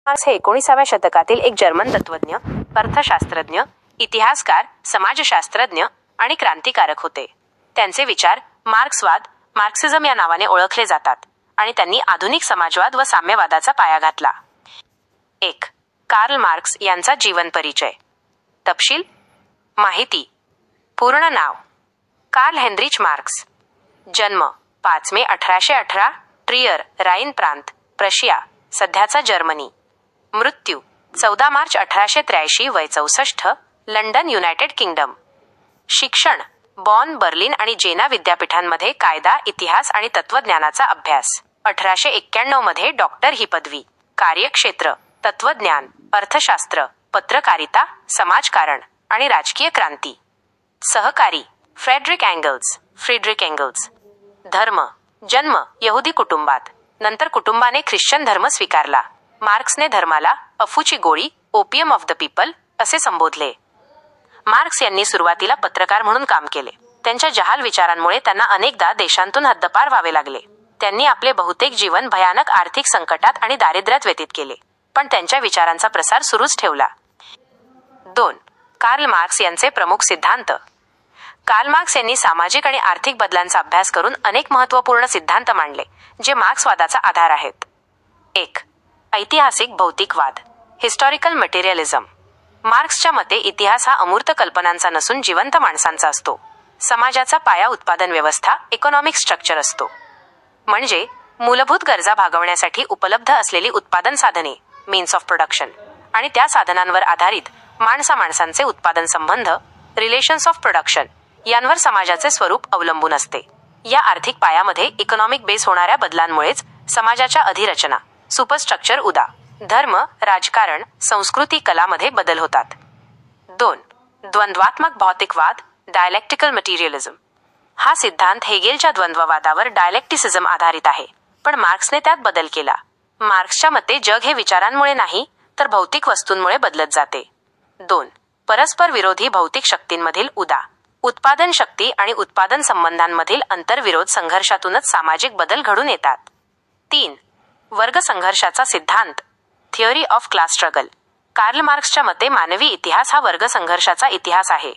Marks हे 19व्या शतकातील एक जर्मन तत्त्वज्ञ, अर्थशास्त्रज्ञ, इतिहासकार, समाजशास्त्रज्ञ आणि क्रांतिकारक होते. त्यांचे विचार मार्क्सवाद, मार्क्सिझम या नावाने ओळखले जातात आणि त्यांनी आधुनिक समाजवाद व साम्यवादाचा पाया घातला. 1. कार्ल मार्क्स यांचा जीवन परिचय. तपशील. माहिती. पूर्ण नाव कार्ल हेनरिच मार्क्स. जन्म 5 मे 1818, ट्रियर, राईन प्रांत, प्रशिया, सध्याचा जर्मनी. मृत्यू 14 मार्च 1883, वय 64, लंडन, युनायटेड किंगडम. शिक्षण बॉन, बर्लिन आणि जेना विद्यापीठांमध्ये कायदा, इतिहास आणि तत्त्वज्ञानाचा अभ्यास. 1891 मध्ये डॉक्टर ही पदवी. कार्यक्षेत्र तत्त्वज्ञान, अर्थशास्त्र, पत्रकारिता, समाजकारण आणि राजकीय क्रांती. सहकारी फ्रेडरिक एंगल्स. धर्म जन्म यहुदी कुटुंबात, नंतर कुटुंबाने ख्रिश्चन धर्म स्वीकारला. मार्क्सने धर्माला अफूची गोळी, ओपियम ऑफ द पीपल असे संबोधले. मार्क्स यांनी सुरुवातीला पत्रकार म्हणून काम केले. त्यांच्या जहाल विचारांमुळे त्यांना अनेकदा देशांतून हद्दपार व्हावे लागले. त्यांनी आपले बहुतेक जीवन भयानक आर्थिक संकटात आणि दारिद्र्यात व्यतीत केले, पण त्यांच्या विचारांचा प्रसार सुरूच ठेवला. 2. कार्ल मार्क्स यांचे प्रमुख सिद्धांत. कार्ल मार्क्स यांनी सामाजिक आणि आर्थिक बदलांचा अभ्यास करून अनेक महत्त्वपूर्ण सिद्धांत मांडले, जे मार्क्सवादाचा आधार आहेत. 1. ऐतिहासिक भौतिकवाद, हिस्टॉरिकल मटेरियलिझम. मार्क्सच्या मते इतिहास हा अमूर्त कल्पनांचा नसून जिवंत माणसांचा असतो. समाजाचा पाया उत्पादन व्यवस्था, इकॉनॉमिक स्ट्रक्चर असतो. म्हणजे मूलभूत गरजा भागवण्यासाठी उपलब्ध असलेली उत्पादन साधने, मीन्स ऑफ प्रोडक्शन, आणि त्या साधनांवर आधारित माणसा-माणसांचे उत्पादन संबंध, रिलेशन्स ऑफ प्रोडक्शन, यांवर समाजाचे स्वरूप अवलंबून असते. या आर्थिक पायामध्ये इकॉनॉमिक बेस होणाऱ्या बदलांमुळेच समाजाच्या अधिरचना, सुपरस्ट्रक्चर, धर्म, राजकारण, संस्कृती, कलामध्ये बदल होतात. 2. द्वंद्वात्मक भौतिकवाद, डायलेक्टिकल मटेरियलिझम. हा सिद्धांत हेगेलच्या द्वंद्ववादावर डायलेक्टिसिझम आधारित आहे, पण मार्क्सने त्यात बदल केला. मार्क्सच्या मते जग हे विचारांमुळे नाही, तर भौतिक वस्तूंमुळे बदलत जाते. 2. परस्पर विरोधी भौतिक शक्तींमधील उत्पादन शक्ती आणि उत्पादन संबंधांमधील आंतरविरोध संघर्षातूनच सामाजिक बदल घडून येतात. 3. वर्ग संघर्षाचा सिद्धांत, theory of class struggle. Karl मार्क्सच्या मते मानवी इतिहास हा वर्ग संघर्षाचा इतिहास आहे.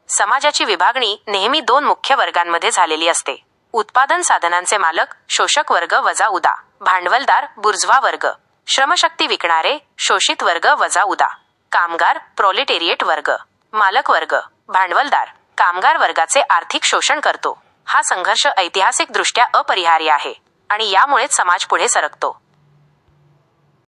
समाजाची विभागणी नेहमी 2 मुख्य वर्गांमध्ये झालेली असते. उत्पादन साधनांचे मालक, शोषक वर्ग वजा भांडवलदार, बुर्झवा वर्ग. श्रमशक्ती विकणारे, शोषित वर्ग वजा कामगार, प्रोलेटेरिएट वर्ग. मालक वर्ग, भांडवलदार, कामगार वर्गाचे आर्थिक शोषण करतो. हा संघर्ष ऐतिहासिकदृष्ट्या अपरिहार्य आहे आणि यामुळेच समाज पुढे सरकतो.